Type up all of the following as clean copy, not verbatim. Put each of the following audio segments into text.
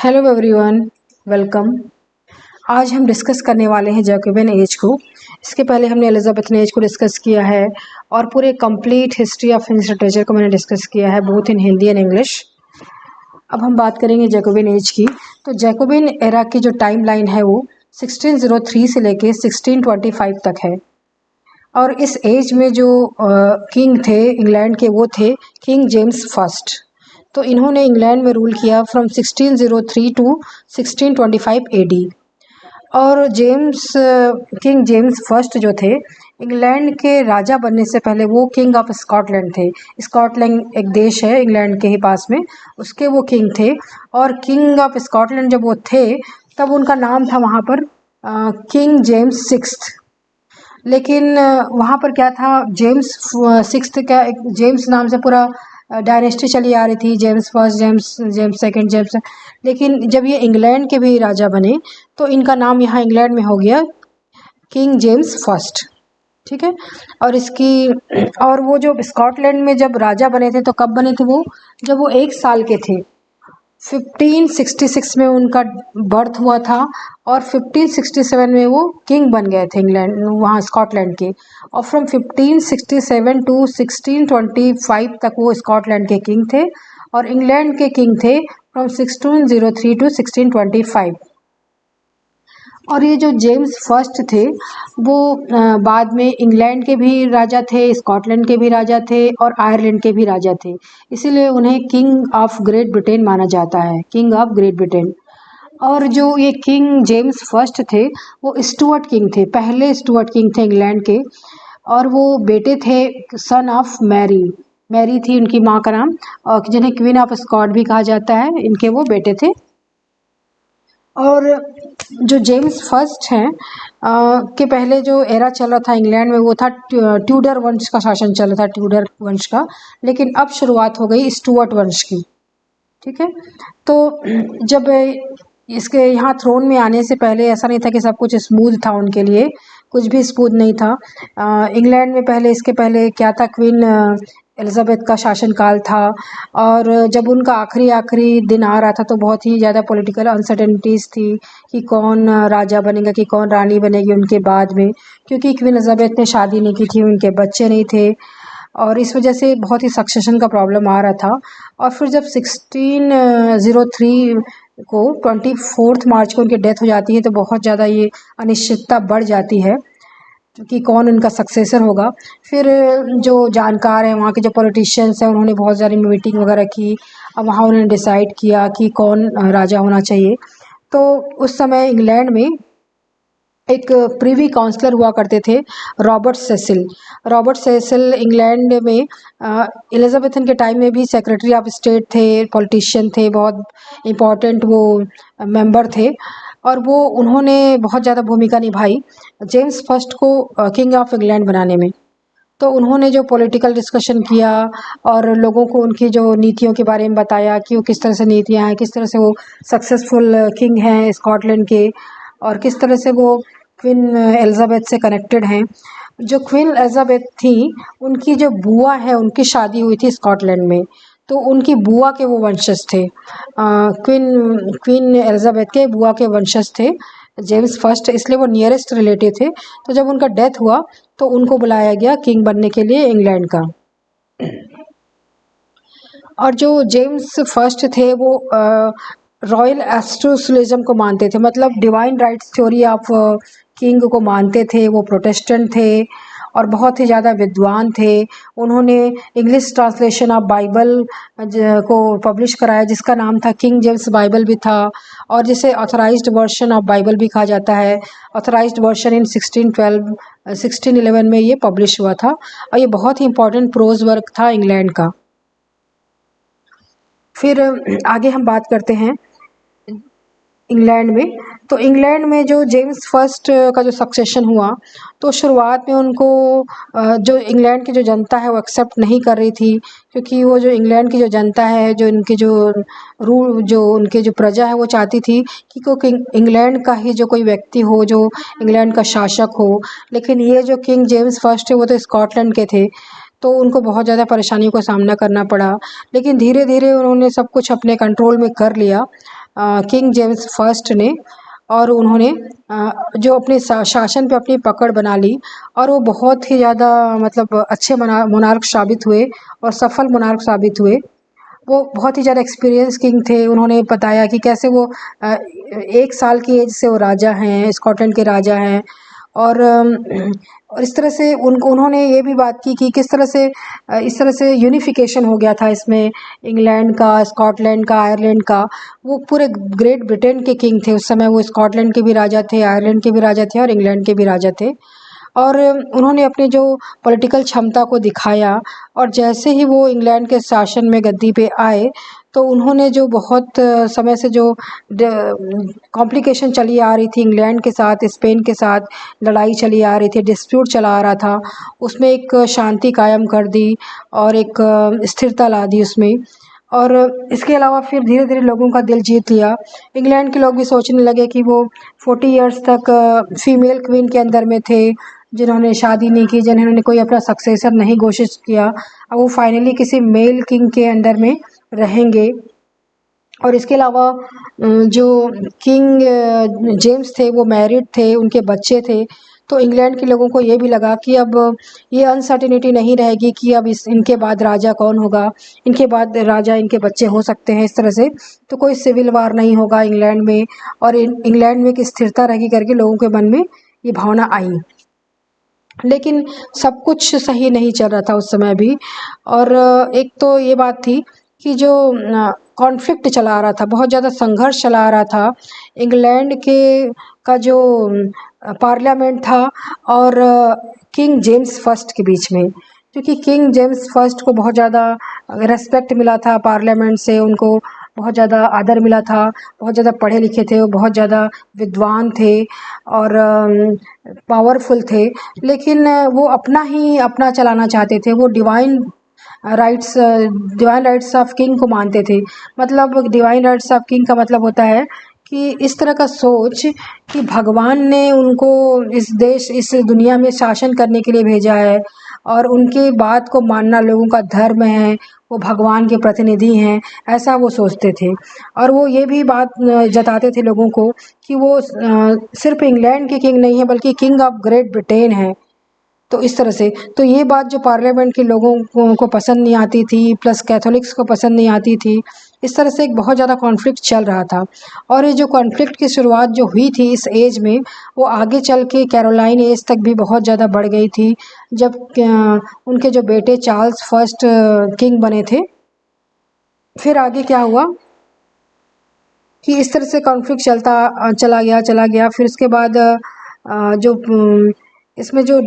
Hello everyone, welcome. आज हम discuss करने वाले हैं जैकोबियन एज को। इसके पहले हमने एलिजाबेथन एज को डिस्कस किया है और पूरे complete history of English literature को मैंने डिस्कस किया है, both in Hindi and English. अब हम बात करेंगे जैकोबियन एज की। तो जैकोबियन एरा की जो टाइम लाइन है वो 1603 से लेके 1625 तक है। और इस एज में जो किंग थे इंग्लैंड के वो थे किंग जेम्स फर्स्ट। तो इन्होंने इंग्लैंड में रूल किया फ्रॉम 1603 टू 1625 एडी। और किंग जेम्स फर्स्ट जो थे इंग्लैंड के राजा बनने से पहले वो किंग ऑफ स्कॉटलैंड थे। स्कॉटलैंड एक देश है इंग्लैंड के ही पास में, उसके वो किंग थे। और किंग ऑफ स्कॉटलैंड जब वो थे तब उनका नाम था वहाँ पर किंग जेम्स सिक्स्थ। लेकिन वहाँ पर क्या था, जेम्स सिक्स्थ का जेम्स नाम से पूरा डायनेस्टी चली आ रही थी, James first, James second, James. लेकिन जब ये इंग्लैंड के भी राजा बने तो इनका नाम यहाँ इंग्लैंड में हो गया किंग जेम्स फर्स्ट। ठीक है। और वो जो स्कॉटलैंड में जब राजा बने थे तो कब बने थे वो, जब वो 1 साल के थे। 1566 में उनका बर्थ हुआ था और 1567 में वो किंग बन गए थे इंग्लैंड, वहाँ स्कॉटलैंड के। और फ्रॉम 1567 टू 1625 तक वो स्कॉटलैंड के किंग थे और इंग्लैंड के किंग थे फ्रॉम 1603 टू 1625। और ये जो जेम्स फर्स्ट थे वो बाद में इंग्लैंड के भी राजा थे, स्कॉटलैंड के भी राजा थे और आयरलैंड के भी राजा थे। इसीलिए उन्हें किंग ऑफ ग्रेट ब्रिटेन माना जाता है, किंग ऑफ ग्रेट ब्रिटेन। और जो ये किंग जेम्स फर्स्ट थे वो स्टुअर्ट किंग थे, पहले स्टुअर्ट किंग थे इंग्लैंड के। और वो बेटे थे सन ऑफ मैरी, मैरी थी उनकी माँ का नाम, और जिन्हें क्वीन ऑफ स्कॉट भी कहा जाता है, इनके वो बेटे थे। और जो जेम्स फर्स्ट हैं के पहले जो एरा चल रहा था इंग्लैंड में वो था ट्यूडर वंश का शासन चल रहा था, ट्यूडर वंश का। लेकिन अब शुरुआत हो गई स्टुअर्ट वंश की। ठीक है। तो जब इसके यहाँ थ्रोन में आने से पहले ऐसा नहीं था कि सब कुछ स्मूथ था उनके लिए, कुछ भी स्मूथ नहीं था। इंग्लैंड में पहले, इसके पहले क्या था, क्वीन एलिजाबेथ का शासनकाल था। और जब उनका आखिरी दिन आ रहा था तो बहुत ही ज़्यादा पॉलिटिकल अनसर्टेनिटीज़ थी कि कौन राजा बनेगा, कि कौन रानी बनेगी उनके बाद में, क्योंकि क्वीन एलिजाबेथ ने शादी नहीं की थी, उनके बच्चे नहीं थे और इस वजह से बहुत ही सक्सेशन का प्रॉब्लम आ रहा था। और फिर जब 1603 को 24 मार्च को उनकी डेथ हो जाती है तो बहुत ज़्यादा ये अनिश्चितता बढ़ जाती है कि कौन उनका सक्सेसर होगा। फिर जो जानकार हैं, वहाँ के जो पॉलिटिशियंस हैं, उन्होंने बहुत सारी मीटिंग वगैरह की। अब वहाँ उन्होंने डिसाइड किया कि कौन राजा होना चाहिए। तो उस समय इंग्लैंड में एक प्रीवी काउंसलर हुआ करते थे, Robert Cecil. Robert Cecil England में एलिजाबेथन के टाइम में भी सेक्रेटरी ऑफ स्टेट थे, पॉलिटिशियन थे, बहुत इम्पोर्टेंट वो मेंबर थे। और वो उन्होंने बहुत ज़्यादा भूमिका निभाई जेम्स फर्स्ट को किंग ऑफ इंग्लैंड बनाने में। तो उन्होंने जो पॉलिटिकल डिस्कशन किया और लोगों को उनकी जो नीतियों के बारे में बताया कि वो किस तरह से नीतियाँ हैं, किस तरह से वो सक्सेसफुल किंग हैं स्कॉटलैंड के, और किस तरह से वो क्वीन एलिजाबेथ से कनेक्टेड हैं। जो क्वीन एलिजाबेथ थी उनकी जो बुआ है उनकी शादी हुई थी स्कॉटलैंड में, तो उनकी बुआ के वो वंशज थे। क्वीन एलिजाबेथ के बुआ के वंशज थे जेम्स फर्स्ट, इसलिए वो नियरेस्ट रिलेटिव थे। तो जब उनका डेथ हुआ तो उनको बुलाया गया किंग बनने के लिए इंग्लैंड का। और जो जेम्स फर्स्ट थे वो रॉयल एस्ट्रोसलिज्म को मानते थे, मतलब divine rights theory of king को मानते थे। वो प्रोटेस्टेंट थे और बहुत ही ज़्यादा विद्वान थे। उन्होंने इंग्लिश ट्रांसलेशन ऑफ बाइबल को पब्लिश कराया जिसका नाम था किंग जेम्स बाइबल भी था, और जिसे ऑथराइज्ड वर्शन ऑफ बाइबल भी कहा जाता है। ऑथराइज्ड वर्शन इन 1611 में ये पब्लिश हुआ था और ये बहुत ही इंपॉर्टेंट प्रोज वर्क था इंग्लैंड का। फिर आगे हम बात करते हैं इंग्लैंड में। तो इंग्लैंड में जो जेम्स फर्स्ट का जो सक्सेशन हुआ तो शुरुआत में उनको जो इंग्लैंड की जो जनता है वो एक्सेप्ट नहीं कर रही थी, क्योंकि वो जो इंग्लैंड की जो जनता है, जो इनके जो उनके जो प्रजा है वो चाहती थी कि कोई इंग्लैंड का ही जो कोई व्यक्ति हो जो इंग्लैंड का शासक हो। लेकिन ये जो किंग जेम्स फर्स्ट है वो तो स्कॉटलैंड के थे, तो उनको बहुत ज़्यादा परेशानियों का सामना करना पड़ा। लेकिन धीरे धीरे उन्होंने सब कुछ अपने कंट्रोल में कर लिया। किंग जेम्स फर्स्ट ने, और उन्होंने जो अपने शासन पे अपनी पकड़ बना ली, और वो बहुत ही ज़्यादा मतलब अच्छे मोनार्क साबित हुए और सफल मोनार्क साबित हुए। वो बहुत ही ज़्यादा एक्सपीरियंस किंग थे। उन्होंने बताया कि कैसे वो 1 साल की एज से वो राजा हैं, स्कॉटलैंड के राजा हैं। और इस तरह से उन्होंने ये भी बात की कि किस तरह से इस तरह से यूनिफिकेशन हो गया था इसमें, इंग्लैंड का, स्कॉटलैंड का, आयरलैंड का। वो पूरे ग्रेट ब्रिटेन के किंग थे उस समय। वो स्कॉटलैंड के भी राजा थे, आयरलैंड के भी राजा थे और इंग्लैंड के भी राजा थे। और उन्होंने अपनी जो पॉलिटिकल क्षमता को दिखाया, और जैसे ही वो इंग्लैंड के शासन में गद्दी पे आए, तो उन्होंने जो बहुत समय से जो कॉम्प्लिकेशन चली आ रही थी इंग्लैंड के साथ, स्पेन के साथ लड़ाई चली आ रही थी, डिस्प्यूट चला आ रहा था, उसमें एक शांति कायम कर दी और एक स्थिरता ला दी उसमें। और इसके अलावा फिर धीरे धीरे लोगों का दिल जीत लिया। इंग्लैंड के लोग भी सोचने लगे कि वो 40 इयर्स तक फीमेल क्वीन के अंदर में थे, जिन्होंने शादी नहीं की, जिन्होंने कोई अपना सक्सेसर नहीं घोषित किया, अब वो फाइनली किसी मेल किंग के अंडर में रहेंगे। और इसके अलावा जो किंग जेम्स थे वो मैरिड थे, उनके बच्चे थे। तो इंग्लैंड के लोगों को ये भी लगा कि अब ये अनसर्टिनिटी नहीं रहेगी कि अब इनके बाद राजा कौन होगा, इनके बाद राजा इनके बच्चे हो सकते हैं इस तरह से, तो कोई सिविल वार नहीं होगा इंग्लैंड में, और इंग्लैंड में एक स्थिरता रहेगी करके लोगों के मन में ये भावना आई। लेकिन सब कुछ सही नहीं चल रहा था उस समय भी। और एक तो ये बात थी कि जो कॉन्फ्लिक्ट चला आ रहा था, बहुत ज़्यादा संघर्ष चला आ रहा था इंग्लैंड के का जो पार्लियामेंट था और किंग जेम्स फर्स्ट के बीच में। क्योंकि किंग जेम्स फर्स्ट को बहुत ज़्यादा रेस्पेक्ट मिला था पार्लियामेंट से, उनको बहुत ज़्यादा आदर मिला था, बहुत ज़्यादा पढ़े लिखे थे, वो बहुत ज़्यादा विद्वान थे और पावरफुल थे। लेकिन वो अपना चलाना चाहते थे। वो डिवाइन राइट्स ऑफ किंग को मानते थे। मतलब डिवाइन राइट्स ऑफ किंग का मतलब होता है कि इस तरह का सोच कि भगवान ने उनको इस दुनिया में शासन करने के लिए भेजा है, और उनकी बात को मानना लोगों का धर्म है, वो भगवान के प्रतिनिधि हैं, ऐसा वो सोचते थे। और वो ये भी बात जताते थे लोगों को कि वो सिर्फ इंग्लैंड के किंग नहीं है, बल्कि किंग ऑफ ग्रेट ब्रिटेन है। तो इस तरह से, तो ये बात जो पार्लियामेंट के लोगों को पसंद नहीं आती थी, प्लस कैथोलिक्स को पसंद नहीं आती थी। इस तरह से एक बहुत ज़्यादा कॉन्फ्लिक्ट चल रहा था। और ये जो कॉन्फ्लिक्ट की शुरुआत जो हुई थी इस एज में, वो आगे चल के कैरोलाइन एज तक भी बहुत ज़्यादा बढ़ गई थी, जब उनके जो बेटे चार्ल्स फर्स्ट किंग बने थे। फिर आगे क्या हुआ कि इस तरह से कॉन्फ्लिक्ट चला गया। फिर उसके बाद जो इसमें जो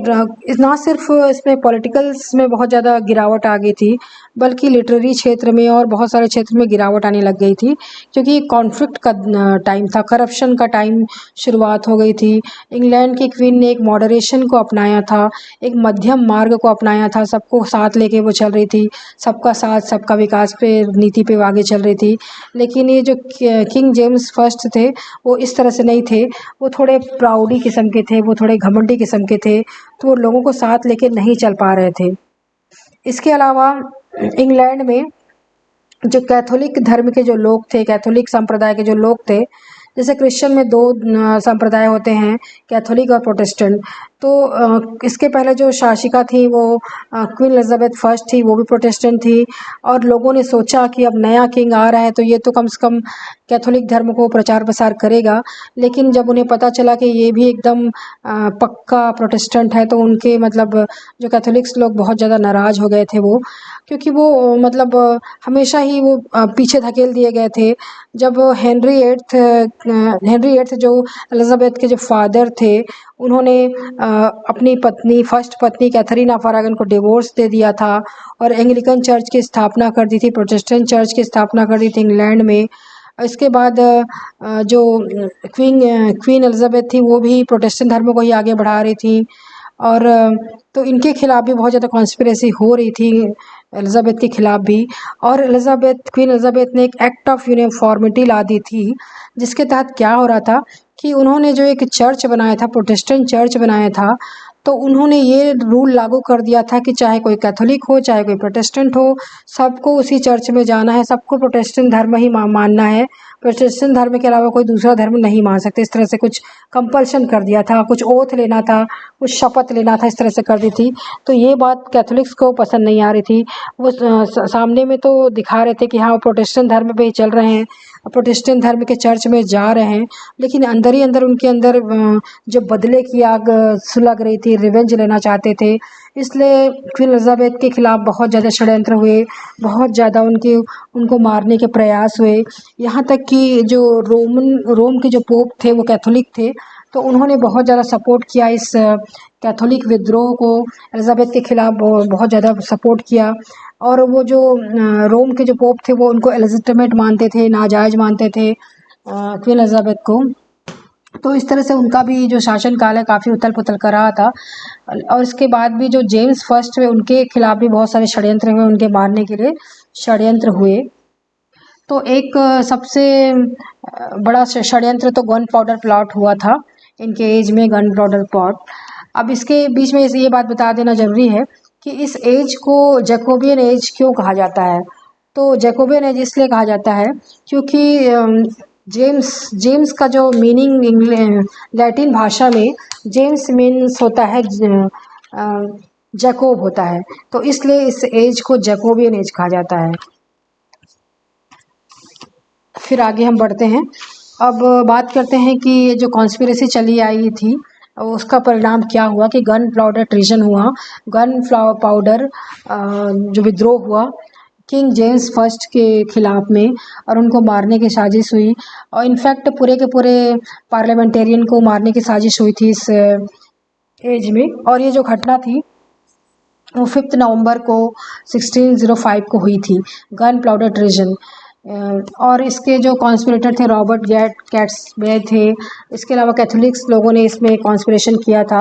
ना सिर्फ इसमें पॉलिटिकल्स में बहुत ज़्यादा गिरावट आ गई थी, बल्कि लिटरेरी क्षेत्र में और बहुत सारे क्षेत्र में गिरावट आने लग गई थी, क्योंकि कॉन्फ्लिक्ट का टाइम था, करप्शन का टाइम शुरुआत हो गई थी। इंग्लैंड की क्वीन ने एक मॉडरेशन को अपनाया था, एक मध्यम मार्ग को अपनाया था, सबको साथ लेके वो चल रही थी, सबका साथ सबका विकास पे नीति पे वो आगे चल रही थी। लेकिन ये जो किंग जेम्स फर्स्ट थे, वो इस तरह से नहीं थे। वो थोड़े प्राउडी किस्म के थे, वो थोड़े घमंडी किस्म के थे, तो वो लोगों को साथ लेके नहीं चल पा रहे थे। इसके अलावा इंग्लैंड में जो कैथोलिक धर्म के जो लोग थे, कैथोलिक संप्रदाय के जो लोग थे, जैसे क्रिश्चियन में 2 संप्रदाय होते हैं, कैथोलिक और प्रोटेस्टेंट। तो इसके पहले जो शासिका थी वो क्वीन एलिजाबेथ फर्स्ट थी, वो भी प्रोटेस्टेंट थी। और लोगों ने सोचा कि अब नया किंग आ रहा है तो ये तो कम से कम कैथोलिक धर्म को प्रचार प्रसार करेगा। लेकिन जब उन्हें पता चला कि ये भी एकदम पक्का प्रोटेस्टेंट है, तो उनके मतलब जो कैथोलिक्स लोग बहुत ज़्यादा नाराज़ हो गए थे वो, क्योंकि वो मतलब हमेशा ही वो पीछे धकेल दिए गए थे। जब हेनरी एट्थ जो एलिजाबेथ के जो फादर थे, उन्होंने अपनी पत्नी फर्स्ट पत्नी कैथरीन ऑफ अरागन को डिवोर्स दे दिया था और एंग्लिकन चर्च की स्थापना कर दी थी, प्रोटेस्टेंट चर्च की स्थापना कर दी थी इंग्लैंड में। इसके बाद जो क्वीन एलिजाबेथ थी वो भी प्रोटेस्टेंट धर्म को ही आगे बढ़ा रही थी। और तो इनके खिलाफ भी बहुत ज़्यादा कॉन्स्पिरेसी हो रही थी, एलिजाबेथ के खिलाफ भी। और क्वीन एलिजाबेथ ने एक एक्ट ऑफ यूनिफॉर्मिटी ला दी थी, जिसके तहत क्या हो रहा था कि उन्होंने जो एक चर्च बनाया था, प्रोटेस्टेंट चर्च बनाया था, तो उन्होंने ये रूल लागू कर दिया था कि चाहे कोई कैथोलिक हो, चाहे कोई प्रोटेस्टेंट हो, सबको उसी चर्च में जाना है, सबको प्रोटेस्टेंट धर्म ही मानना है, प्रोटेस्टेंट धर्म के अलावा कोई दूसरा धर्म नहीं मान सकते, इस तरह से कुछ कंपल्शन कर दिया था, कुछ ओथ लेना था, कुछ शपथ लेना था, इस तरह से कर दी थी। तो ये बात कैथोलिक्स को पसंद नहीं आ रही थी। वो सामने में तो दिखा रहे थे कि हाँ वो प्रोटेस्टेंट धर्म पे ही चल रहे हैं, प्रोटेस्टेंट धर्म के चर्च में जा रहे हैं, लेकिन अंदर ही अंदर उनके अंदर जो बदले की आग सुलग रही थी, रिवेंज लेना चाहते थे। इसलिए क्वीन एलिजाबेथ के खिलाफ बहुत ज़्यादा षड्यंत्र हुए, बहुत ज़्यादा उनको मारने के प्रयास हुए। यहाँ तक कि जो रोम के जो पोप थे वो कैथोलिक थे, तो उन्होंने बहुत ज़्यादा सपोर्ट किया इस कैथोलिक विद्रोह को, एलिजाबेथ के खिलाफ बहुत ज़्यादा सपोर्ट किया। और वो जो रोम के जो पोप थे वो उनको इलेजिटिमेट मानते थे, नाजायज़ मानते थे क्वीन एलिजाबेथ को। तो इस तरह से उनका भी जो शासनकाल है काफ़ी उथल पुथल कर रहा था। और इसके बाद भी जो जेम्स फर्स्ट हुए उनके खिलाफ भी बहुत सारे षड्यंत्र हुए, उनके मारने के लिए षड्यंत्र हुए। तो एक सबसे बड़ा षड्यंत्र तो गन पाउडर प्लॉट हुआ था इनके एज में, गन पाउडर प्लॉट। अब इसके बीच में ये बात बता देना ज़रूरी है कि इस एज को जैकोबियन एज क्यों कहा जाता है। तो जैकोबियन एज इसलिए कहा जाता है क्योंकि जेम्स का जो मीनिंग लैटिन भाषा में जेम्स मीन्स होता है जैकोब होता है, तो इसलिए इस एज को जैकोबियन एज कहा जाता है। फिर आगे हम बढ़ते हैं। अब बात करते हैं कि ये जो कॉन्स्पिरेसी चली आई थी उसका परिणाम क्या हुआ, कि गन पाउडर ट्रीजन हुआ, गन पाउडर जो विद्रोह हुआ किंग जेम्स फर्स्ट के खिलाफ में, और उनको मारने की साजिश हुई। और इनफैक्ट पूरे के पूरे पार्लियामेंटेरियन को मारने की साजिश हुई थी इस एज में। और ये जो घटना थी वो 5 नवंबर को 1605 को हुई थी, गन पाउडर ट्रीजन। और इसके जो कॉन्स्पिरेटर थे रॉबर्ट कैट्सबे थे। इसके अलावा कैथोलिक्स लोगों ने इसमें कॉन्स्पिरेशन किया था।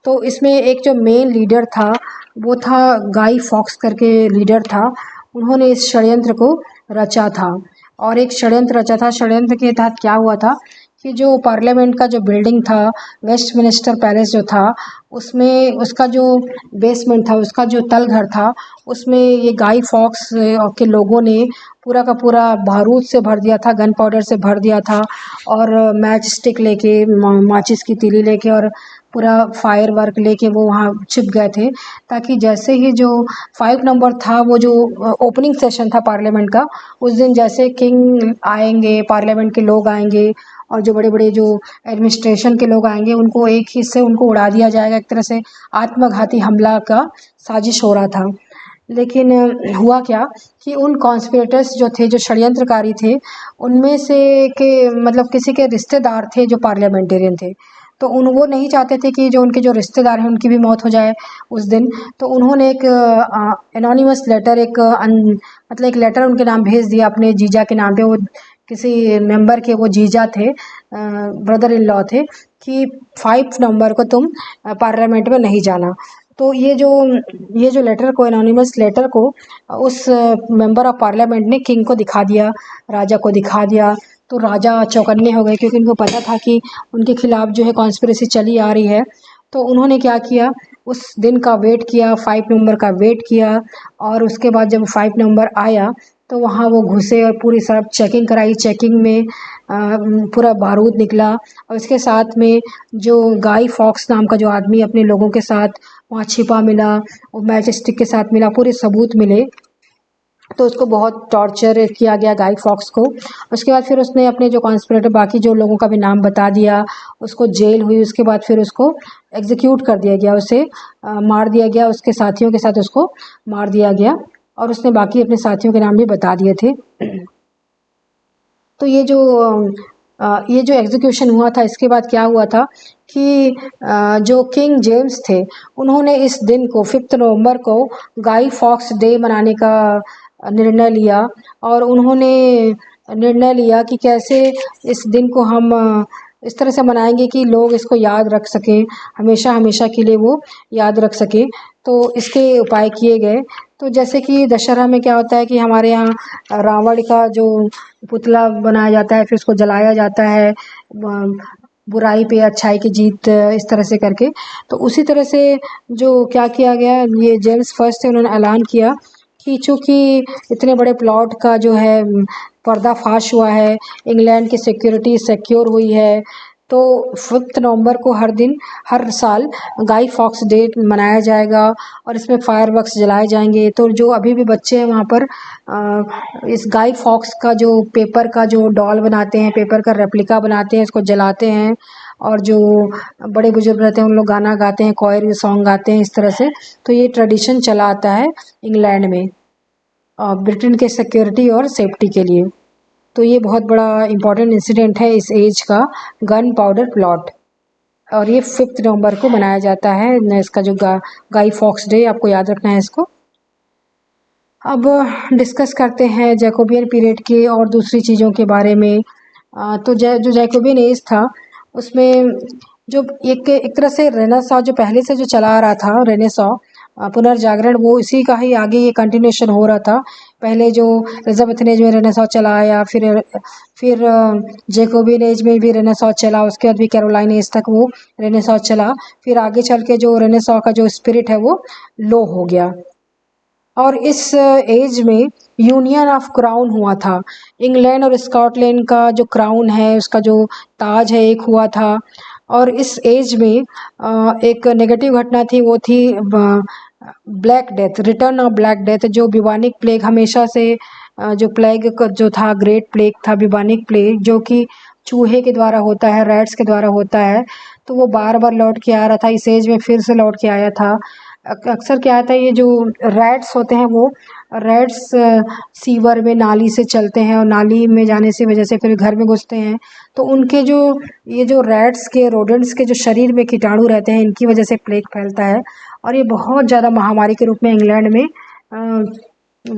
तो इसमें एक जो मेन लीडर था वो था गाई फॉक्स करके लीडर था, उन्होंने इस षड्यंत्र को रचा था। और एक षड्यंत्र रचा था, षड्यंत्र के तहत क्या हुआ था कि जो पार्लियामेंट का जो बिल्डिंग था, वेस्टमिनिस्टर पैलेस जो था, उसमें उसका जो बेसमेंट था, उसका जो तल घर था, उसमें ये गाई फॉक्स के लोगों ने पूरा का पूरा बारूद से भर दिया था, गन पाउडर से भर दिया था, और मैच स्टिक लेके, माचिस की तीली लेके और पूरा फायर वर्क लेके वो वहाँ छिप गए थे, ताकि जैसे ही जो 5 नंबर था, वो जो ओपनिंग सेशन था पार्लियामेंट का, उस दिन जैसे किंग आएंगे, पार्लियामेंट के लोग आएंगे और जो बड़े बड़े जो एडमिनिस्ट्रेशन के लोग आएंगे, उनको एक ही से उनको उड़ा दिया जाएगा। एक तरह से आत्मघाती हमला का साजिश हो रहा था। लेकिन हुआ क्या कि उन कॉन्स्पिरेटर्स जो थे, जो षड्यंत्रकारी थे, उनमें से के मतलब किसी के रिश्तेदार थे जो पार्लियामेंटेरियन थे, तो वो नहीं चाहते थे कि जो उनके जो रिश्तेदार हैं उनकी भी मौत हो जाए उस दिन। तो उन्होंने एक एनोनिमस लेटर, मतलब एक लेटर उनके नाम भेज दिया, अपने जीजा के नाम पे। वो किसी मेंबर के वो जीजा थे, ब्रदर इन लॉ थे, कि 5 नवंबर को तुम पार्लियामेंट में नहीं जाना। तो ये जो लेटर को, एनोनिमस लेटर को, उस मेंबर ऑफ पार्लियामेंट ने किंग को दिखा दिया, राजा को दिखा दिया। तो राजा चौकन्ने हो गए, क्योंकि उनको पता था कि उनके खिलाफ जो है कॉन्स्पिरेसी चली आ रही है। तो उन्होंने क्या किया, उस दिन का वेट किया, 5 नवंबर का वेट किया, और उसके बाद जब 5 नवंबर आया तो वहाँ वो घुसे और पूरी सब चेकिंग कराई। चेकिंग में पूरा बारूद निकला, और इसके साथ में जो गाई फॉक्स नाम का जो आदमी अपने लोगों के साथ वहाँ छिपा मिला, और मैच स्टिक के साथ मिला, पूरे सबूत मिले। तो उसको बहुत टॉर्चर किया गया गाई फॉक्स को। उसके बाद फिर उसने अपने जो कॉन्स्पिरेटर, बाकी जो लोगों का भी नाम बता दिया, उसको जेल हुई। उसके बाद फिर उसको एग्जीक्यूट कर दिया गया, उसे मार दिया गया, उसके साथियों के साथ उसको मार दिया गया, और उसने बाकी अपने साथियों के नाम भी बता दिए थे। तो ये जो एग्जीक्यूशन हुआ था, इसके बाद क्या हुआ था कि जो किंग जेम्स थे, उन्होंने इस दिन को 5 नवंबर को गाई फॉक्स डे मनाने का निर्णय लिया। और उन्होंने निर्णय लिया कि कैसे इस दिन को हम इस तरह से मनाएंगे कि लोग इसको याद रख सकें, हमेशा हमेशा के लिए वो याद रख सकें। तो इसके उपाय किए गए। तो जैसे कि दशहरा में क्या होता है कि हमारे यहाँ रावण का जो पुतला बनाया जाता है, फिर उसको जलाया जाता है, बुराई पे अच्छाई की जीत, इस तरह से करके। तो उसी तरह से जो क्या किया गया, ये जेम्स फर्स्ट थे, उन्होंने ऐलान किया कि चूँकि इतने बड़े प्लॉट का जो है पर्दाफाश हुआ है, इंग्लैंड की सिक्योरिटी सिक्योर हुई है। तो 5 नवंबर को हर साल गाई फॉक्स डे मनाया जाएगा और इसमें फायरवर्क्स जलाए जाएंगे। तो जो अभी भी बच्चे हैं वहाँ पर इस गाई फॉक्स का जो पेपर का जो डॉल बनाते हैं, पेपर का रेप्लिका बनाते हैं, इसको जलाते हैं। और जो बड़े बुजुर्ग रहते हैं उन लोग गाना गाते हैं, कॉयर सॉन्ग गाते हैं इस तरह से। तो ये ट्रेडिशन चला आता है इंग्लैंड में ब्रिटेन के सिक्योरिटी और सेफ्टी के लिए। तो ये बहुत बड़ा इम्पॉर्टेंट इंसिडेंट है इस एज का, गन पाउडर प्लॉट। और ये 5 नवंबर को मनाया जाता है। इसका जो गाई फॉक्स डे, आपको याद रखना है इसको। अब डिस्कस करते हैं जैकोबियन पीरियड के और दूसरी चीज़ों के बारे में। तो जो जैकोबियन एज था उसमें जो एक तरह से रेनेसां जो पहले से जो चला आ रहा था, रेनेसां पुनर्जागरण, वो इसी का ही आगे ये कंटिन्यूशन हो रहा था। पहले जो एलिजाबेथन एज में रेनेसां चला आया, फिर जैकोबियन एज में भी रेनेसां चला, उसके बाद भी कैरोलाइन एज तक वो रेनेसां चला। फिर आगे चल के जो रेनेसां का जो स्पिरिट है वो लो हो गया। और इस एज में यूनियन ऑफ क्राउन हुआ था। इंग्लैंड और स्कॉटलैंड का जो क्राउन है, उसका जो ताज है, एक हुआ था। और इस एज में एक नेगेटिव घटना थी, वो थी black death, return of black death. जो बिवानिक प्लेग हमेशा से जो प्लेग जो था, ग्रेट प्लेग था, बिवानिक प्लेग, जो कि चूहे के द्वारा होता है, रैट्स के द्वारा होता है। तो वो बार बार लौट के आ रहा था, इस एज में फिर से लौट के आया था। अक्सर क्या आता है, ये जो रैट्स होते हैं वो रैट्स सीवर में नाली से चलते हैं और नाली में जाने से वजह से फिर घर में घुसते हैं। तो उनके जो ये जो रैट्स के, रोडेंट्स के जो शरीर में कीटाणु रहते हैं, इनकी वजह से प्लेग फैलता है। और ये बहुत ज़्यादा महामारी के रूप में इंग्लैंड में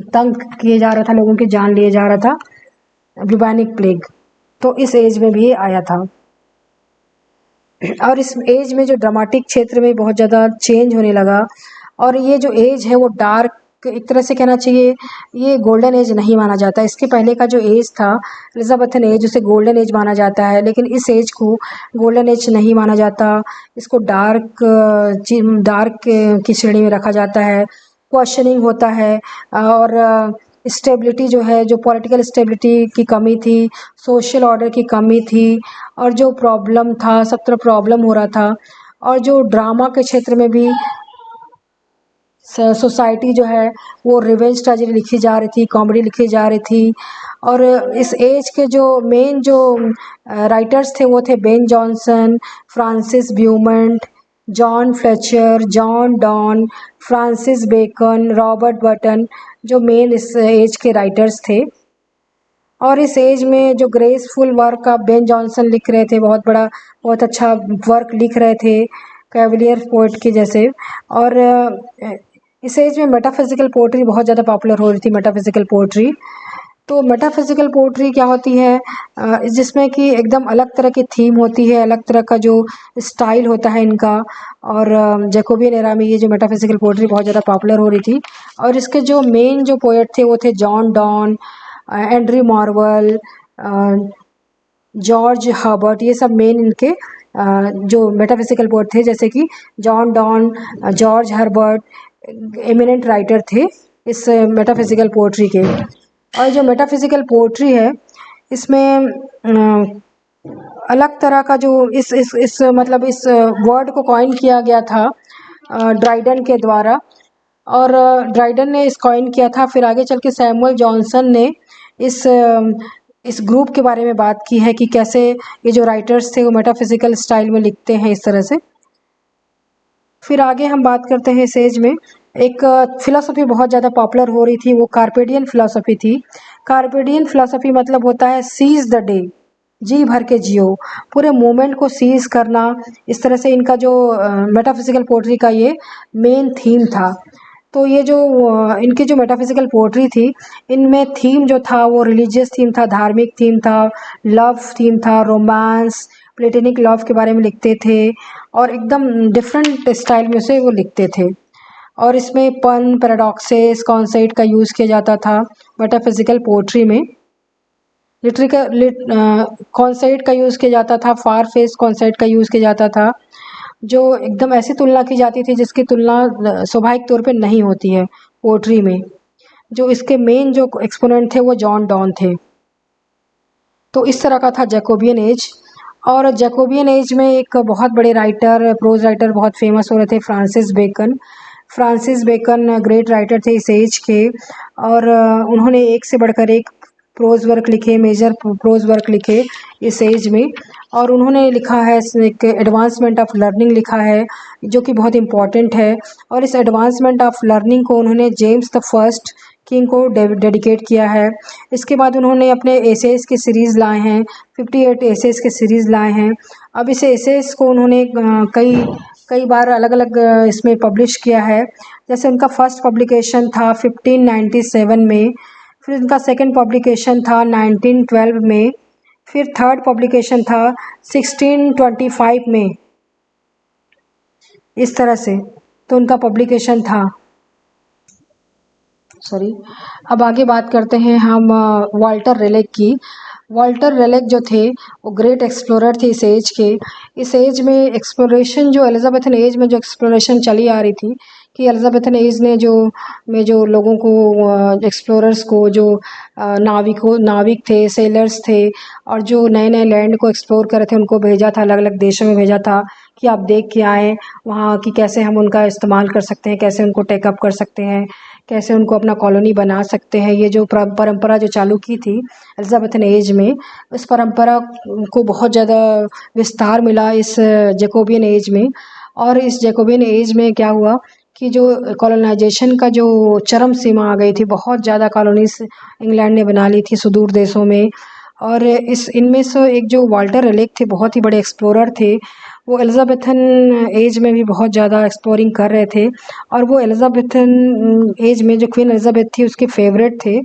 तंग किए जा रहा था, लोगों की जान लिए जा रहा था, ब्यूबैनिक प्लेग। तो इस एज में भी आया था। और इस एज में जो ड्रामेटिक क्षेत्र में बहुत ज़्यादा चेंज होने लगा। और ये जो एज है वो डार्क, एक तरह से कहना चाहिए ये गोल्डन एज नहीं माना जाता। इसके पहले का जो एज था एलिजाबेथन एज, उसे गोल्डन एज माना जाता है, लेकिन इस एज को गोल्डन एज नहीं माना जाता। इसको डार्क की श्रेणी में रखा जाता है। क्वेश्चनिंग होता है और स्टेबिलिटी जो है, जो पॉलिटिकल स्टेबिलिटी की कमी थी, सोशल ऑर्डर की कमी थी, और जो प्रॉब्लम था, सब तरह प्रॉब्लम हो रहा था। और जो ड्रामा के क्षेत्र में भी सोसाइटी जो है वो रिवेंज ट्रेजेडी लिखी जा रही थी, कॉमेडी लिखी जा रही थी। और इस एज के जो मेन जो राइटर्स थे वो थे Ben Jonson, Francis Beaumont, John Fletcher, John Donne, Francis Bacon, Robert Burton, जो मेन इस एज के राइटर्स थे। और इस एज में जो ग्रेसफुल वर्क आप बेन जॉनसन लिख रहे थे, बहुत अच्छा वर्क लिख रहे थे, कैवलियर पोएट के जैसे। और इस एज में मेटाफिजिकल पोएट्री बहुत ज़्यादा पॉपुलर हो रही थी, मेटाफिजिकल पोएट्री। तो मेटाफिजिकल पोएट्री क्या होती है, जिसमें कि एकदम अलग तरह की थीम होती है, अलग तरह का जो स्टाइल होता है इनका। और जैकोबियन एरा में ये जो मेटाफिजिकल पोएट्री बहुत ज़्यादा पॉपुलर हो रही थी। और इसके जो मेन जो पोएट थे वो थे John Donne, Andrew Marvell, George Herbert. ये सब मेन इनके जो मेटाफिजिकल पोएट थे, जैसे कि John Donne, George Herbert, eminent writer थे इस मेटाफिजिकल पोएट्री के। और जो मेटाफिजिकल पोएट्री है इसमें अलग तरह का जो इस मतलब इस वर्ड को कॉइन किया गया था ड्राइडन के द्वारा। और ड्राइडन ने इस कॉइन किया था। फिर आगे चल के सैमुअल जॉनसन ने इस ग्रुप के बारे में बात की है कि कैसे ये जो राइटर्स थे वो मेटाफिजिकल स्टाइल में लिखते हैं इस तरह से। फिर आगे हम बात करते हैं इस एज में एक फिलॉसफी बहुत ज़्यादा पॉपुलर हो रही थी, वो कार्पेडियन फिलॉसफी थी। कार्पेडियन फिलॉसफी मतलब होता है सीज द डे, जी भर के जियो, पूरे मोमेंट को सीज करना। इस तरह से इनका जो मेटाफिजिकल पोएट्री का ये मेन थीम था। तो ये जो इनकी जो मेटाफिजिकल पोएट्री थी, इनमें थीम जो था वो रिलीजियस थीम था, धार्मिक थीम था, लव थीम था, रोमांस, प्लेटोनिक लव के बारे में लिखते थे। और एकदम डिफरेंट स्टाइल में से वो लिखते थे। और इसमें पन, पैराडॉक्सेस, कॉन्सेप्ट का यूज़ किया जाता था मेटाफिजिकल पोएट्री में। कॉन्सेप्ट का यूज़ किया जाता था, फार फेस कॉन्सेप्ट का यूज़ किया जाता था, जो एकदम ऐसी तुलना की जाती थी जिसकी तुलना स्वाभाविक तौर पे नहीं होती है पोएट्री में। जो इसके मेन जो एक्सपोनेंट थे वो जॉन डॉन थे। तो इस तरह का था जैकोबियन एज। और जैकोबियन एज में एक बहुत बड़े राइटर, प्रोज राइटर बहुत फेमस हो रहे थे, Francis Bacon. Francis Bacon great writer थे इस एज के, और उन्होंने एक से बढ़कर एक प्रोज वर्क लिखे, मेजर प्रोज वर्क लिखे इस एज में। और उन्होंने लिखा है एक एडवांसमेंट ऑफ लर्निंग लिखा है, जो कि बहुत इम्पॉर्टेंट है। और इस एडवांसमेंट ऑफ लर्निंग को उन्होंने जेम्स द फर्स्ट किंग को डेडिकेट किया है। इसके बाद उन्होंने अपने एसेस की सीरीज़ लाए हैं, 58 एसेस के सीरीज़ लाए हैं। अब इस एसेस को उन्होंने कई बार अलग अलग इसमें पब्लिश किया है। जैसे उनका फर्स्ट पब्लिकेशन था 1597 में, फिर उनका सेकंड पब्लिकेशन था 1912 में, फिर थर्ड पब्लिकेशन था 1625 में। इस तरह से तो उनका पब्लिकेशन था। सॉरी। अब आगे बात करते हैं हम वाल्टर रेलेक की। वाल्टर रेलेक जो थे वो ग्रेट एक्सप्लोरर थे इस एज के। इस एज में एक्सप्लोरेशन, जो एलिजाबेथन एज में जो एक्सप्लोरेशन चली आ रही थी, कि एलिजाबेथन एज ने जो लोगों को, एक्सप्लोरर्स को, जो नाविक थे, सेलर्स थे, और जो नए नए लैंड को एक्सप्लोर कर रहे थे, उनको भेजा था, अलग अलग देशों में भेजा था कि आप देख के आएँ वहाँ की, कैसे हम उनका इस्तेमाल कर सकते हैं, कैसे उनको टेकअप कर सकते हैं, कैसे उनको अपना कॉलोनी बना सकते हैं। ये जो परंपरा जो चालू की थी एलिजाबेथन एज में, इस परंपरा को बहुत ज़्यादा विस्तार मिला इस जैकोबियन एज में। और इस जैकोबियन एज में क्या हुआ कि जो कॉलोनाइजेशन का जो चरम सीमा आ गई थी, बहुत ज़्यादा कॉलोनीज इंग्लैंड ने बना ली थी सुदूर देशों में। और इनमें से एक जो वाल्टर रेलेक थे, बहुत ही बड़े एक्सप्लोरर थे, वो एलिजाबेथन एज में भी बहुत ज़्यादा एक्सप्लोरिंग कर रहे थे। और वो एलिजाबेथन एज में जो क्वीन एलिजाबेथ थी उसके फेवरेट थे।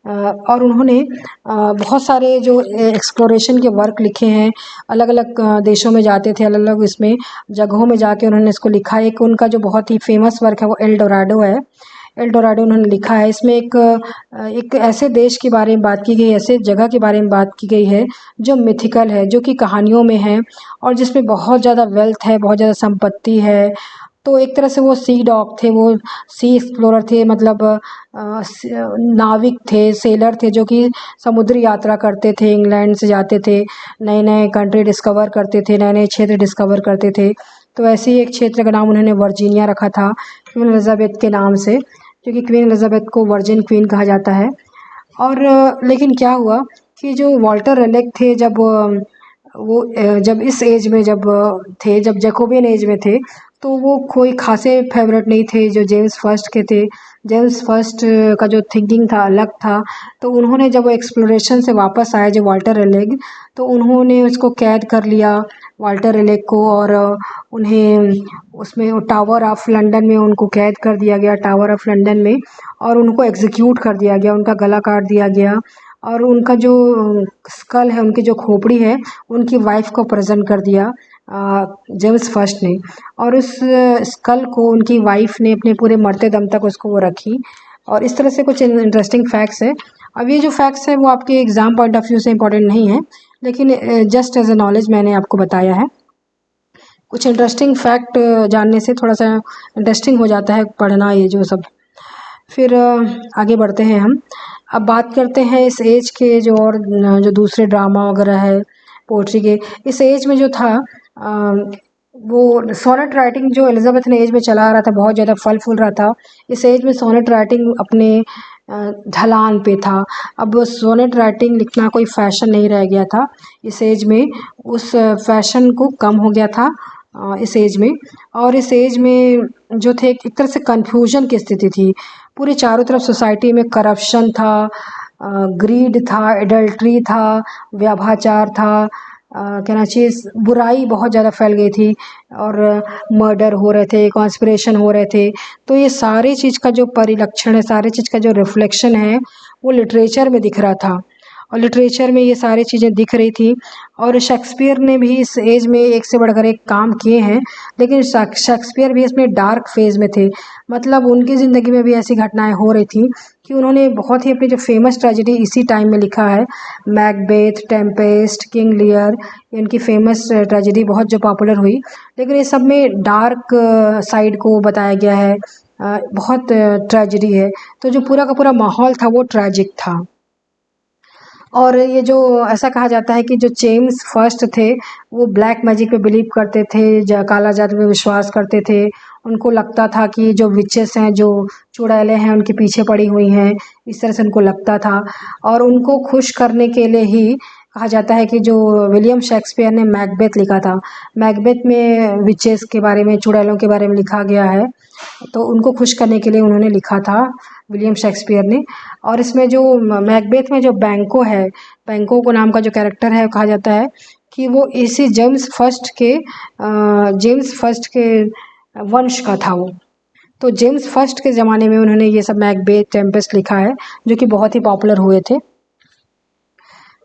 और उन्होंने बहुत सारे जो एक्सप्लोरेशन के वर्क लिखे हैं, अलग अलग देशों में जाते थे, अलग अलग इसमें जगहों में जाके उन्होंने इसको लिखा है। एक उनका जो बहुत ही फेमस वर्क है वो एल डोराडो है। एल डोराडो उन्होंने लिखा है। इसमें एक ऐसे देश के बारे में बात की गई, ऐसे जगह के बारे में बात की गई है जो मिथिकल है, जो कि कहानियों में है, और जिसमें बहुत ज़्यादा वेल्थ है, बहुत ज़्यादा संपत्ति है। तो एक तरह से वो सी डॉग थे, वो सी एक्सप्लोरर थे, मतलब नाविक थे, सेलर थे, जो कि समुद्री यात्रा करते थे, इंग्लैंड से जाते थे, नए नए कंट्री डिस्कवर करते थे, नए नए क्षेत्र डिस्कवर करते थे। तो ऐसे ही एक क्षेत्र का नाम उन्होंने वर्जीनिया रखा था क्वीन एलिजाबेथ के नाम से, क्योंकि क्वीन एलिजाबेथ को वर्जिन क्वीन कहा जाता है। और लेकिन क्या हुआ कि जो वाल्टर रेलेक थे, जब इस एज में थे, जब जैकोबियन एज में थे, तो वो कोई खासे फेवरेट नहीं थे जो जेम्स फर्स्ट के थे। जेम्स फर्स्ट का जो थिंकिंग था अलग था। तो उन्होंने जब वो एक्सप्लोरेशन से वापस आए, जो वाल्टर रेलेक, तो उन्होंने उसको कैद कर लिया, वाल्टर रेलेक को, और उन्हें उसमें टावर ऑफ लंदन में उनको कैद कर दिया गया, टावर ऑफ लंदन में, और उनको एग्जीक्यूट कर दिया गया, उनका गला काट दिया गया। और उनका जो स्कल है, उनकी जो खोपड़ी है, उनकी वाइफ को प्रेजेंट कर दिया जेम्स फर्स्ट ने। और उस स्कल को उनकी वाइफ ने अपने पूरे मरते दम तक उसको वो रखी। और इस तरह से कुछ इंटरेस्टिंग फैक्ट्स है। अब ये जो फैक्ट्स है वो आपके एग्ज़ाम पॉइंट ऑफ व्यू से इंपॉर्टेंट नहीं है, लेकिन जस्ट एज ए नॉलेज मैंने आपको बताया है। कुछ इंटरेस्टिंग फैक्ट जानने से थोड़ा सा इंटरेस्टिंग हो जाता है पढ़ना ये जो सब। फिर आगे बढ़ते हैं हम। अब बात करते हैं इस एज के जो दूसरे ड्रामा वगैरह है पोइट्री के। इस एज में जो था वो सोनेट राइटिंग जो एलिजाबेथ ने एज में चला आ रहा था, बहुत ज़्यादा फल फूल रहा था। इस एज में सोनेट राइटिंग अपने ढलान पे था। अब सोनेट राइटिंग लिखना कोई फैशन नहीं रह गया था इस एज में, उस फैशन को कम हो गया था इस एज में। और इस एज में जो थे एक तरह से कन्फ्यूजन की स्थिति थी। पूरे चारों तरफ सोसाइटी में करप्शन था, ग्रीड था, एडल्ट्री था, व्यभिचार था, क्या चीज़, बुराई बहुत ज़्यादा फैल गई थी, और मर्डर हो रहे थे, कॉन्स्पिरेशन हो रहे थे। तो ये सारी चीज़ का जो परिलक्षण है, सारी चीज़ का जो रिफ्लेक्शन है, वो लिटरेचर में दिख रहा था। और लिटरेचर में ये सारी चीज़ें दिख रही थी। और शेक्सपियर ने भी इस एज में एक से बढ़कर एक काम किए हैं, लेकिन शेक्सपियर भी इसमें डार्क फेज में थे। मतलब उनकी ज़िंदगी में भी ऐसी घटनाएं हो रही थी कि उन्होंने बहुत ही अपनी जो फेमस ट्रेजेडी इसी टाइम में लिखा है, मैकबेथ, टेम्पेस्ट, किंग लियर, इनकी फेमस ट्रेजेडी बहुत जो पॉपुलर हुई। लेकिन ये सब में डार्क साइड को बताया गया है, बहुत ट्रेजेडी है। तो जो पूरा का पूरा माहौल था वो ट्रेजिक था। और ये जो ऐसा कहा जाता है कि जो जेम्स फर्स्ट थे वो ब्लैक मैजिक पे बिलीव करते थे, काला जादू में विश्वास करते थे। उनको लगता था कि जो विचेस हैं, जो चुड़ैलें हैं, उनके पीछे पड़ी हुई हैं, इस तरह से उनको लगता था। और उनको खुश करने के लिए ही कहा जाता है कि जो विलियम शेक्सपियर ने मैकबेथ लिखा था, मैकबेथ में विचेस के बारे में, चुड़ैलों के बारे में लिखा गया है, तो उनको खुश करने के लिए उन्होंने लिखा था विलियम शेक्सपियर ने। और इसमें जो मैकबेथ में जो बैंको है, बैंको को नाम का जो कैरेक्टर है, कहा जाता है कि वो इसी जेम्स फर्स्ट के वंश का था वो। तो जेम्स फर्स्ट के ज़माने में उन्होंने ये सब मैकबेथ, टेम्पेस्ट लिखा है, जो कि बहुत ही पॉपुलर हुए थे।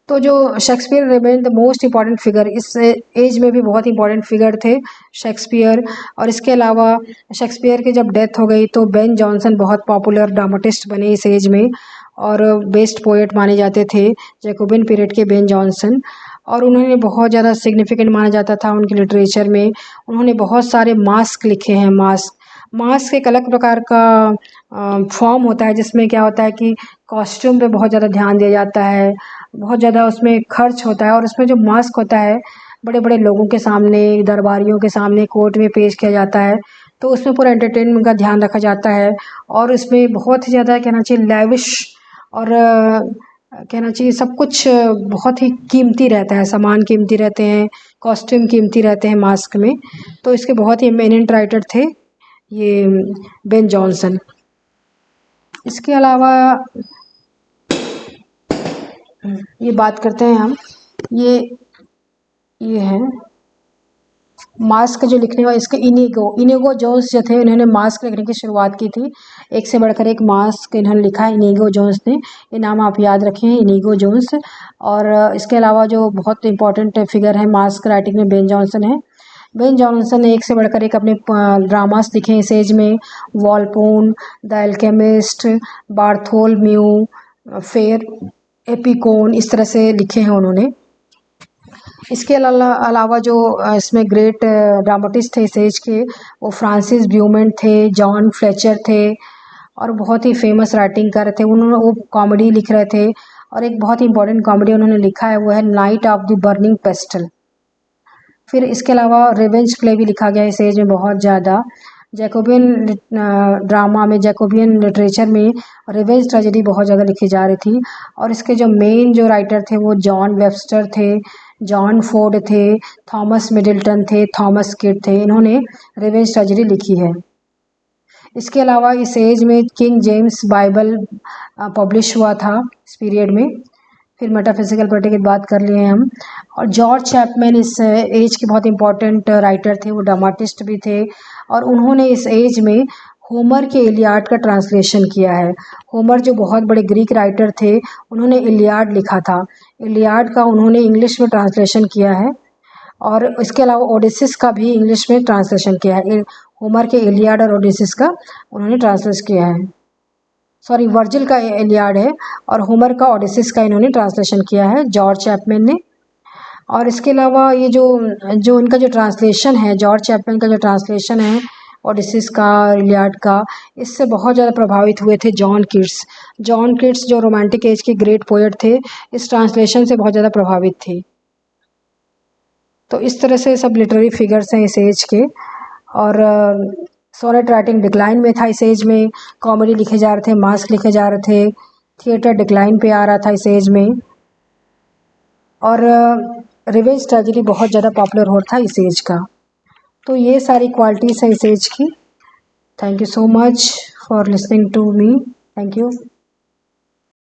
तो जो Shakespeare remain the most important figure, इस एज में भी बहुत इंपॉर्टेंट फिगर थे शेक्सपियर। और इसके अलावा शेक्सपियर की जब डेथ हो गई तो बेन जॉनसन बहुत पॉपुलर ड्रामाटिस्ट बने इस एज में, और बेस्ट पोएट माने जाते थे जैकोबिन पीरियड के बेन जॉनसन। और उन्होंने बहुत ज़्यादा सिग्निफिकेंट माना जाता था उनके लिटरेचर में। उन्होंने बहुत सारे मास्क लिखे हैं। मास्क एक अलग प्रकार का फॉर्म होता है, जिसमें क्या होता है कि कॉस्ट्यूम पे बहुत ज़्यादा ध्यान दिया जाता है, बहुत ज़्यादा उसमें खर्च होता है। और उसमें जो मास्क होता है बड़े बड़े लोगों के सामने, दरबारियों के सामने, कोर्ट में पेश किया जाता है, तो उसमें पूरा एंटरटेनमेंट का ध्यान रखा जाता है। और इसमें बहुत ही ज़्यादा कहना चाहिए लैविश, और कहना चाहिए सब कुछ बहुत ही कीमती रहता है, सामान कीमती रहते हैं, कॉस्ट्यूम कीमती रहते हैं मास्क में। तो इसके बहुत ही इमिनेंट राइटर थे ये बेन जॉनसन। इसके अलावा ये बात करते हैं हम, ये है मास्क जो लिखने वाले, इसके इनिगो जोन्स जो थे, इन्होंने मास्क लिखने की शुरुआत की थी। एक से बढ़कर एक मास्क इन्होंने लिखा है, इनिगो जोन्स ने। ये नाम आप याद रखें, इनिगो जोन्स। और इसके अलावा जो बहुत इंपॉर्टेंट फिगर है मास्क राइटिंग में, बेन जॉनसन है। बेन जॉनसन ने एक से बढ़कर एक अपने ड्रामास लिखे इस एज में। वॉलपोन, द एल्केमिस्ट, बार्थोलोम्यू फेयर, एपिकोन, इस तरह से लिखे हैं उन्होंने। इसके अलावा जो इसमें ग्रेट ड्रामाटिस्ट थे इस एज के, वो फ्रांसिस ब्यूमेंट थे, जॉन फ्लेचर थे, और बहुत ही फेमस राइटिंग कर रहे थे। उन्होंने वो कॉमेडी लिख रहे थे, और एक बहुत ही इंपॉर्टेंट कॉमेडी उन्होंने लिखा है, वो है night of the burning pastel. फिर इसके अलावा रिवेंज प्ले भी लिखा गया इस एज में बहुत ज़्यादा। जैकोबियन ड्रामा में, जैकोबियन लिटरेचर में रिवेंज ट्रेजेडी बहुत ज़्यादा लिखी जा रही थी। और इसके जो मेन जो राइटर थे वो जॉन वेबस्टर थे, जॉन फोर्ड थे, थॉमस मिडिल्टन थे, थॉमस किड थे। इन्होंने रिवेंज ट्रेजेडी लिखी है। इसके अलावा इस एज में किंग जेम्स बाइबल पब्लिश हुआ था इस पीरियड में। फिर मेटाफिजिकल पोएट्री की बात कर लिए हम। और जॉर्ज चैपमैन इस एज के बहुत इंपॉर्टेंट राइटर थे, वो ड्रामाटिस्ट भी थे। और उन्होंने इस एज में होमर के इलियाड का ट्रांसलेशन किया है। होमर जो बहुत बड़े ग्रीक राइटर थे, उन्होंने इलियाड लिखा था। इलियाड का उन्होंने इंग्लिश में ट्रांसलेशन किया है। और इसके अलावा ओडिसिस का भी इंग्लिश में ट्रांसलेशन किया है। होमर के इलियाड और ओडिसिस का उन्होंने ट्रांसलेट किया है। सॉरी, वर्जिल का इलियाड है और होमर का ओडिसिस का इन्होंने ट्रांसलेशन किया है, जॉर्ज चैपमैन ने। और इसके अलावा ये जो इनका जो ट्रांसलेशन है, जॉर्ज चैपमैन का जो ट्रांसलेशन है ओडिसिस का, इलियाड का, इससे बहुत ज़्यादा प्रभावित हुए थे जॉन कीट्स। जॉन कीट्स जो रोमांटिक एज के ग्रेट पोएट थे, इस ट्रांसलेशन से बहुत ज़्यादा प्रभावित थे। तो इस तरह से सब लिटरेरी फिगर्स हैं इस एज के। और सोनेट राइटिंग डिक्लाइन में था इस एज में, कॉमेडी लिखे जा रहे थे, मास्क लिखे जा रहे थे, थिएटर डिक्लाइन पे आ रहा था इस एज में। और रिवेंज ट्रेजेडी बहुत ज़्यादा पॉपुलर हो था इस एज का। तो ये सारी क्वालिटीज़ हैं इस एज की। Thank you so much for listening to me. Thank you.